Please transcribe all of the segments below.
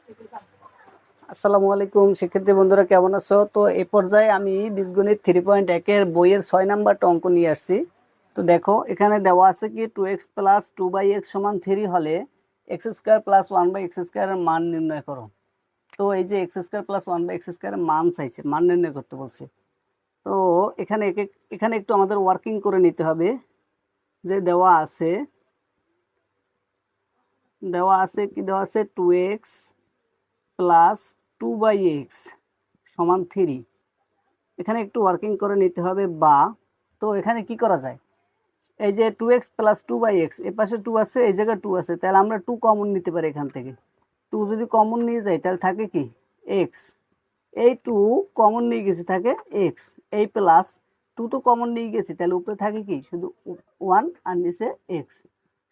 আসসালামু আলাইকুম শিক্ষার্থী বন্ধুরা, কেমন আছো? তো এই পর্যায়ে আমি বীজগণিত 3.1 এর বইয়ের 6 নাম্বারটা অঙ্ক নিয়ে আসছি। তো দেখো এখানে দেওয়া আছে কি 2x + 2/x = 3 হলে x² + 1/x² এর মান নির্ণয় করো। তো এই যে x² + 1/x² এর মান চাইছে, মান নির্ণয় করতে বলছে। তো এখানে একটু আমাদের ওয়ার্কিং করে নিতে হবে। যে দেওয়া আছে কি দেওয়া আছে 2x + 2/x = 3। এখানে একটু ওয়ার্কিং করে নিতে হবে। বা তো এখানে কি করা যায়, এই যে 2x + 2/x এর পাশে 2 আছে, এই জায়গায় 2 আছে, তাহলে আমরা 2 কমন নিতে পারি। এখান থেকে 2 যদি কমন নিয়ে যাই তাহলে থাকে কি x, এই 2 কমন নিয়ে গেছি থাকে x, এই প্লাস 2 তো কমন নিয়ে গেছি, তাহলে উপরে থাকে কি শুধু 1 আর নিচে x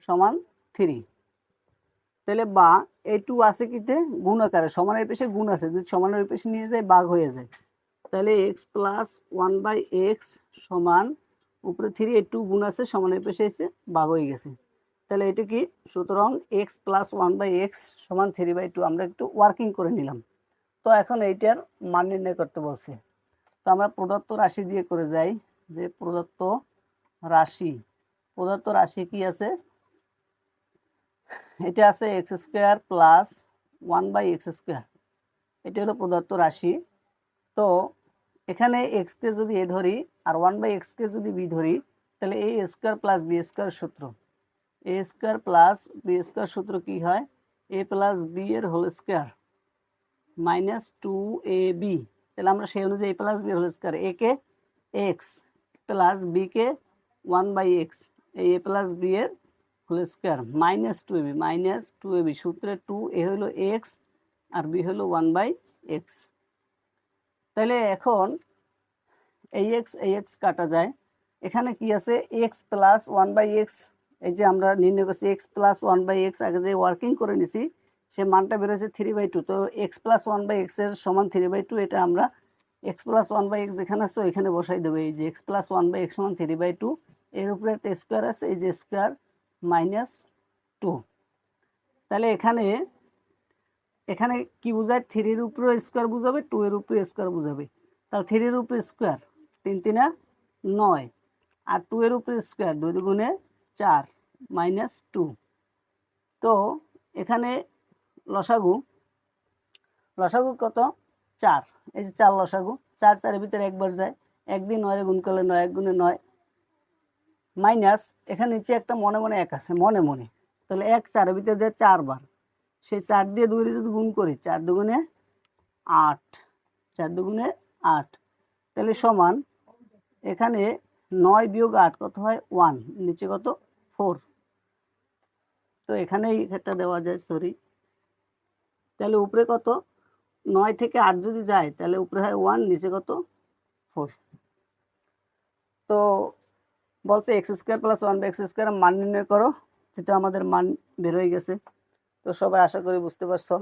সমান 3। তাহলে বা এই 2 আছে কিতে গুণ আকারে, সমানের পেশে গুণ আছে, যদি সমানের পেশে নিয়ে যায় ভাগ হয়ে যায়। তাহলে x + 1/x সমান উপরে 3, এই 2 গুণ আছে, সমানের পেশে এসে ভাগ হয়ে গেছে। তাহলে এটা কি, সুতরাং x + 1/x সমান 3/2 আমরা একটু ওয়ার্কিং করে নিলাম। তো এখন এইটার মান নির্ণয় করতে বলছে। তো আমরা প্রদত্ত রাশি দিয়ে করে যাই। যে প্রদত্ত রাশি কি আছে, এটা আছে x² + 1/x², এটা হলো প্রদত্ত রাশি। তো এখানে x কে যদি a ধরি আর 1/x কে যদি b ধরি, তাহলে a² + b² সূত্র, a² + b² সূত্র কি হয়, a + b এর হোল স্কয়ার -2ab। তাহলে আমরা সেই অনুযায়ী a + b এর হোল স্কয়ার, a কে x + b কে 1/x, এই a + b এর হোল স্কয়ার -2ab সূত্রে 2 a হলো x আর b হলো 1/x। তাহলে এখন এই x কাটা যায়। এখানে কি আছে x + 1/x, এই যে আমরা নির্ণয় করছি x + 1/x, আগে যে ওয়ার্কিং করে নিছি সে মানটা বের হয়েছে 3/2। তো x + 1/x এর সমান 3/2, এটা আমরা x + 1/x যেখানে আছে ওইখানে বসাই দেবো। এই যে x + 1/x সমান 3/2, এর উপরে একটা স্কয়ার আছে, এই যে স্কয়ার -2। তাহলে এখানে কি বোঝায়, 3 এর উপরে স্কয়ার বুঝাবে, 2 এর উপরে স্কয়ার বুঝাবে। তাহলে 3 এর উপরে স্কয়ার 3 × 3 = 9, আর 2 এর উপরে স্কয়ার 2 × 2 = 4 -2। তো এখানে লসাগু কত, 4। এই যে 4 লসাগু, 4 4 এর ভিতরে একবার যায়, 1 দিয়ে 9 এর গুণ করলে 9, 1 গুণে 9, মাইনাস এখানে নিচে একটা মনে মনে 1 আছে, মনে মনে। তাহলে 1 4 এর ভিতরে যায় 4 বার, সেই 4 দিয়ে 2 এর যদি গুণ করি 4 2 × 8, 4 2 × 8, তাহলে সমান এখানে 9 - 8 কত হয় 1, নিচে কত 4। তো এখানেই এটা দেওয়া যায়, সরি। তাহলে উপরে কত, 9 থেকে 8 যদি যায় তাহলে উপরে হয় 1, নিচে কত 4। তো বলছে x² + 1/x² মান নির্ণয় করো, যেটা আমাদের মান বের হয়ে গেছে। তো সবাই আশা করি বুঝতে পারছো।